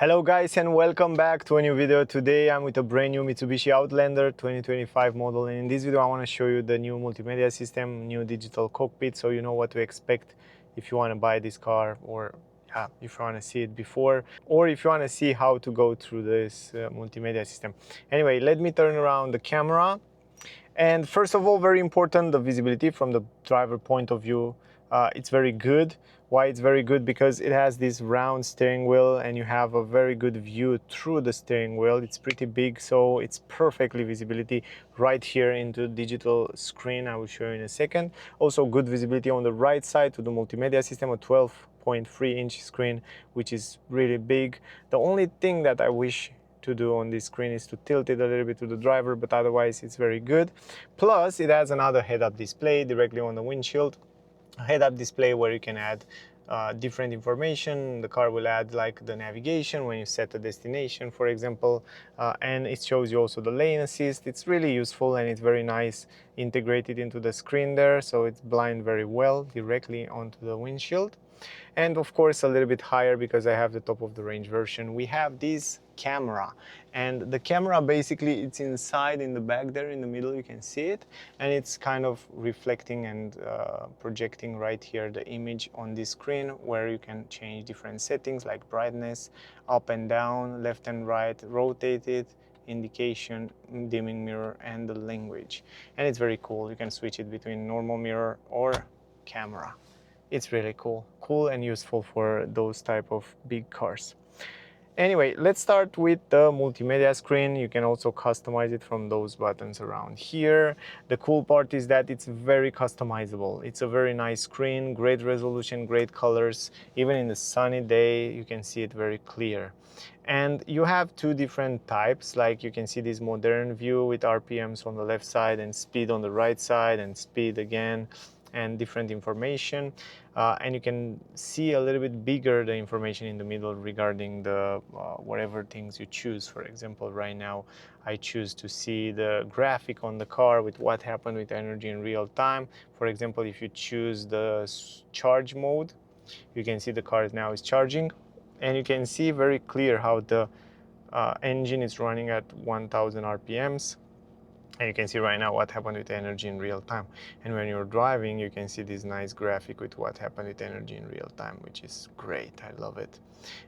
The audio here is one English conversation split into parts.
Hello guys and welcome back to a new video. Today I'm with a brand new Mitsubishi Outlander 2025 model, and in this video I want to show you the new multimedia system, new digital cockpit, so you know what to expect if you want to buy this car, or if you want to see it before, or if you want to see how to go through this multimedia system. Anyway, let me turn around the camera. And first of all, very important, the visibility from the driver point of view. It's very good. Why it's very good? Because it has this round steering wheel and you have a very good view through the steering wheel. It's pretty big, so it's perfectly visibility right here into digital screen. I will show you in a second. Also good visibility on the right side to the multimedia system, a 12.3-inch screen, which is really big. The only thing that I wish to do on this screen is to tilt it a little bit to the driver, but otherwise it's very good. Plus it has another head-up display directly on the windshield, a head-up display where you can add different information. The car will add like the navigation when you set a destination, for example, and it shows you also the lane assist. It's really useful and it's very nice integrated into the screen there, so it's blind very well directly onto the windshield. And of course a little bit higher because I have the top of the range version. We have this camera, and the camera basically it's inside in the back there in the middle, you can see it, and it's kind of reflecting and projecting right here the image on this screen, where you can change different settings like brightness, up and down, left and right, rotate it, indication, dimming mirror, and the language. And it's very cool. You can switch it between normal mirror or camera. It's really cool and useful for those type of big cars. Anyway, let's start with the multimedia screen. You can also customize it from those buttons around here. The cool part is that it's very customizable. It's a very nice screen, great resolution, great colors. Even in the sunny day, you can see it very clear. And you have two different types, like you can see this modern view with RPMs on the left side and speed on the right side, and speed again, and different information, and you can see a little bit bigger the information in the middle regarding the whatever things you choose. For example, right now I choose to see the graphic on the car with what happened with energy in real time. For example, if you choose the charge mode, you can see the car now is charging, and you can see very clear how the engine is running at 1000 RPMs. And you can see right now what happened with energy in real time. And when you're driving, you can see this nice graphic with what happened with energy in real time, which is great. I love it.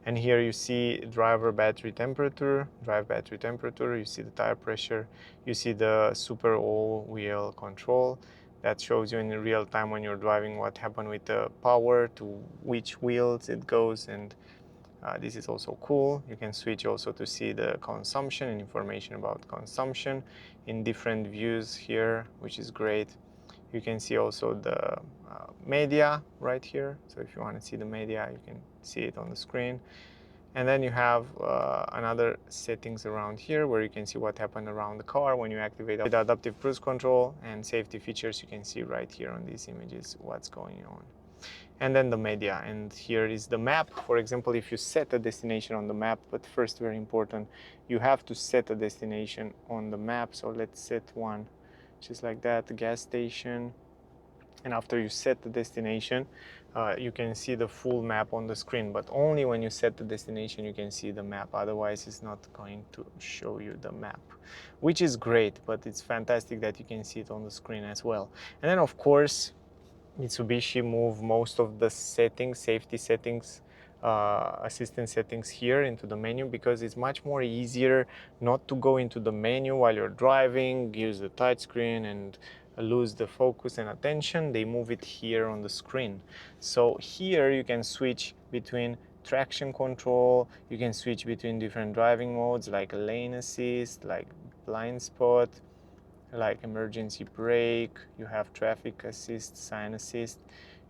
And here you see drive battery temperature, you see the tire pressure, you see the super all-wheel control. That shows you in real time when you're driving what happened with the power, to which wheels it goes, and this is also cool. You can switch also to see the consumption and information about consumption in different views here, which is great. You can see also the media right here. So if you want to see the media, you can see it on the screen. And then you have another settings around here where you can see what happened around the car when you activate the adaptive cruise control, and safety features. You can see right here on these images what's going on. And then the media, and here is the map. For example, if you set a destination on the map, but first, very important, you have to set a destination on the map. So let's set one just like that, the gas station. And after you set the destination, you can see the full map on the screen, but only when you set the destination you can see the map. Otherwise it's not going to show you the map, which is great, but it's fantastic that you can see it on the screen as well. And then of course Mitsubishi move most of the settings, safety settings, assistant settings here into the menu, because it's much more easier not to go into the menu while you're driving, use the touch screen and lose the focus and attention. They move it here on the screen. So here you can switch between traction control, you can switch between different driving modes like lane assist, like blind spot, like emergency brake, you have traffic assist, sign assist,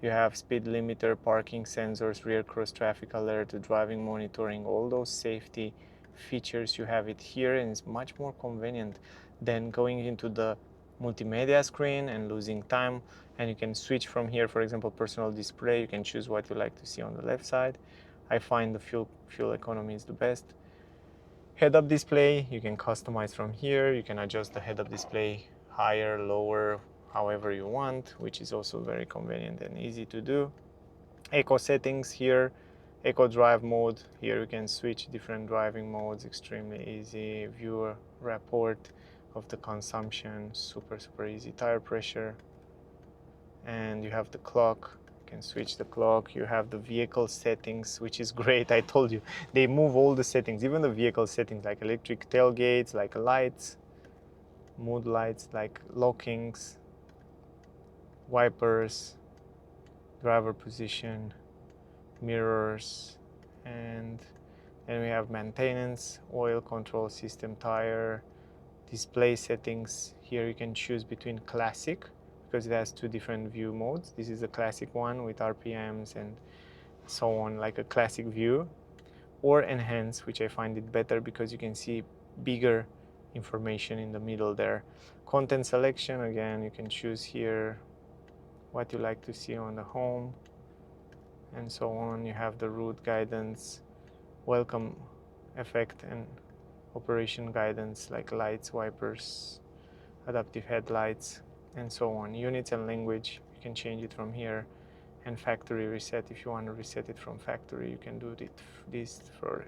you have speed limiter, parking sensors, rear cross traffic alert, driving monitoring, all those safety features. You have it here, and it's much more convenient than going into the multimedia screen and losing time. And you can switch from here. For example, personal display, you can choose what you like to see on the left side. I find the fuel economy is the best. Head-up display, you can customize from here. You can adjust the head-up display higher, lower, however you want, which is also very convenient and easy to do. Eco settings here, Eco drive mode, here you can switch different driving modes, extremely easy. Viewer report of the consumption, super easy. Tire pressure, and you have the clock. You can switch the clock. You have the vehicle settings, which is great. I told you, they move all the settings, even the vehicle settings, like electric tailgates, like lights, mood lights, like lockings, wipers, driver position, mirrors, and then we have maintenance, oil control system, tire, display settings. Here you can choose between classic, because it has two different view modes. This is the classic one with RPMs and so on, like a classic view, or enhance, which I find it better because you can see bigger information in the middle there. Content selection, again, you can choose here what you like to see on the home and so on. You have the route guidance, welcome effect, and operation guidance, like lights, wipers, adaptive headlights, and so on. Units and language, you can change it from here. And factory reset, if you want to reset it from factory, you can do this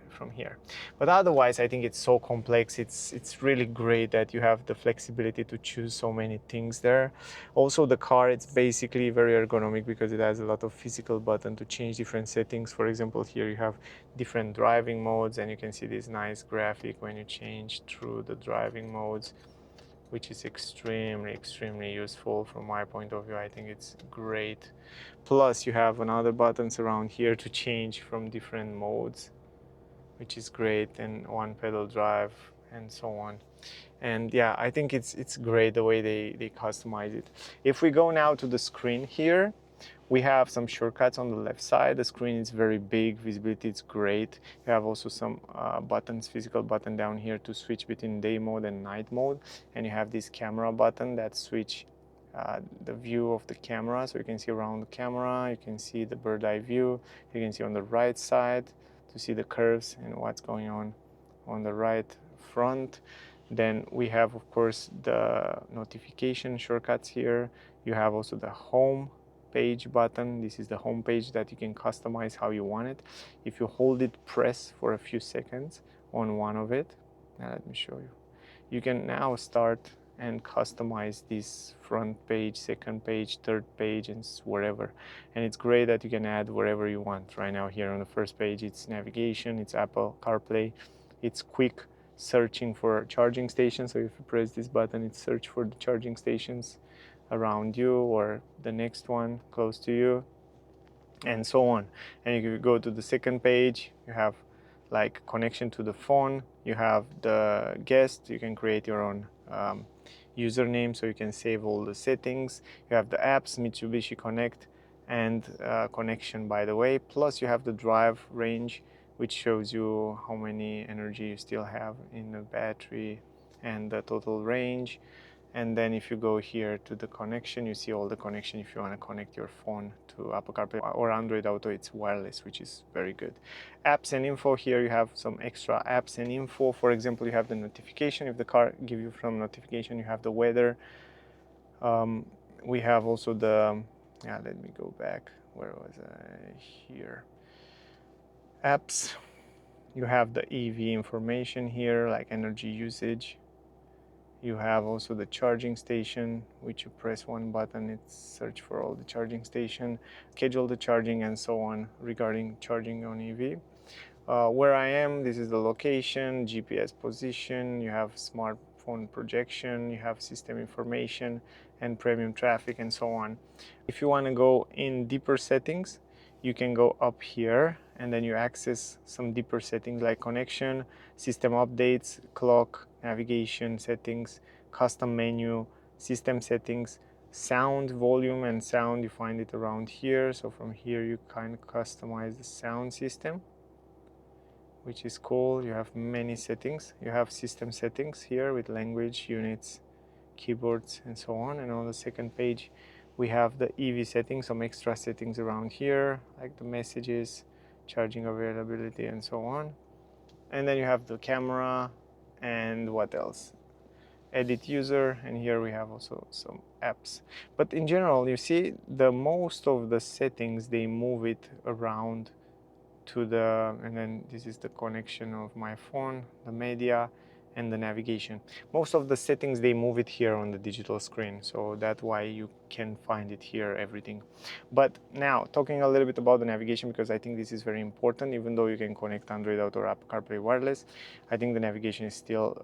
from here. But otherwise, I think it's so complex. It's really great that you have the flexibility to choose so many things there. Also, the car, it's basically very ergonomic because it has a lot of physical button to change different settings. For example, here you have different driving modes, and you can see this nice graphic when you change through the driving modes, which is extremely useful from my point of view. I think it's great. Plus you have another buttons around here to change from different modes, which is great, and one pedal drive and so on. And yeah, I think it's great the way they customize it. If we go now to the screen here, we have some shortcuts on the left side. The screen is very big, visibility is great. You have also some buttons, physical button down here to switch between day mode and night mode. And you have this camera button that switch the view of the camera. So you can see around the camera, you can see the bird eye view. You can see on the right side to see the curves and what's going on the right front. Then we have, of course, the notification shortcuts here. You have also the home page button. This is the home page that you can customize how you want it. If you hold it, press for a few seconds on one of it. Now let me show you. You can now start and customize this front page, second page, third page, and wherever. And it's great that you can add wherever you want. Right now here on the first page, it's navigation, it's Apple CarPlay, it's quick searching for charging stations. So if you press this button, it search for the charging stations around you or the next one close to you, and so on. And if you go to the second page, you have like connection to the phone, you have the guest, you can create your own username so you can save all the settings. You have the apps, Mitsubishi Connect, and connection, by the way. Plus you have the drive range, which shows you how many energy you still have in the battery and the total range. And then if you go here to the connection, you see all the connection if you want to connect your phone to Apple CarPlay or Android Auto. It's wireless, which is very good. Apps and info, here you have some extra apps and info. For example, you have the notification. If the car gives you some notification, you have the weather. We have also the, let me go back. Where was I? Here. Apps. You have the EV information here, like energy usage. You have also the charging station, which you press one button, it search for all the charging station, schedule the charging, and so on regarding charging on EV. Where I am, this is the location, GPS position, you have smartphone projection, you have system information and premium traffic, and so on. If you want to go in deeper settings, you can go up here and then you access some deeper settings like connection, system updates, clock, navigation settings, custom menu, system settings, sound, volume and sound, you find it around here. So from here you kind of customize the sound system, which is cool. You have many settings. You have system settings here with language, units, keyboards, and so on. And on the second page, we have the EV settings, some extra settings around here, like the messages, charging availability, and so on. And then you have the camera, and what else? Edit user, and here we have also some apps. But in general, you see, the most of the settings, they move it around to the, and then this is the connection of my phone, the media, and the navigation. Most of the settings, they move it here on the digital screen, so that's why you can find it here, everything. But now, talking a little bit about the navigation, because I think this is very important. Even though you can connect Android Auto or Apple CarPlay wireless, I think the navigation is still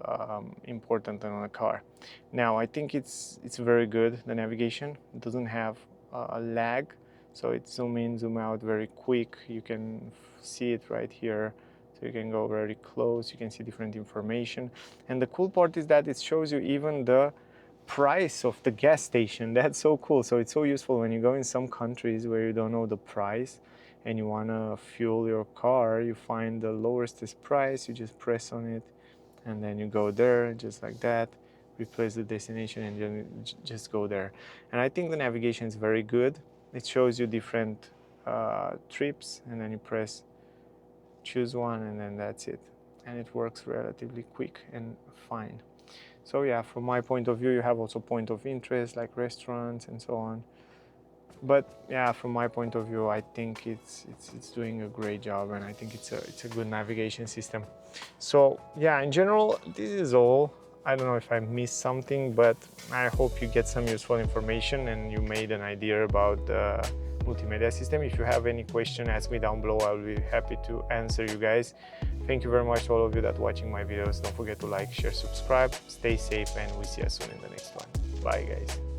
important on a car. Now, I think it's very good, the navigation. It doesn't have a lag, so it's zoom in, zoom out very quick. You can see it right here. So you can go very close, you can see different information. And the cool part is that it shows you even the price of the gas station. That's so cool. So it's so useful when you go in some countries where you don't know the price and you want to fuel your car. You find the lowest price, you just press on it, and then you go there just like that, replace the destination, and then just go there. And I think the navigation is very good. It shows you different trips, and then you press choose one, and then that's it, and it works relatively quick and fine. So yeah, from my point of view, you have also point of interest like restaurants and so on. But yeah, from my point of view, I think it's doing a great job, and I think it's a good navigation system. So yeah, in general, this is all. I don't know if I missed something, but I hope you get some useful information and you made an idea about the multimedia system. If you have any question, ask me down below. I will be happy to answer you guys. Thank you very much to all of you that are watching my videos. Don't forget to like, share, subscribe. Stay safe, and we'll see you soon in the next one. Bye guys.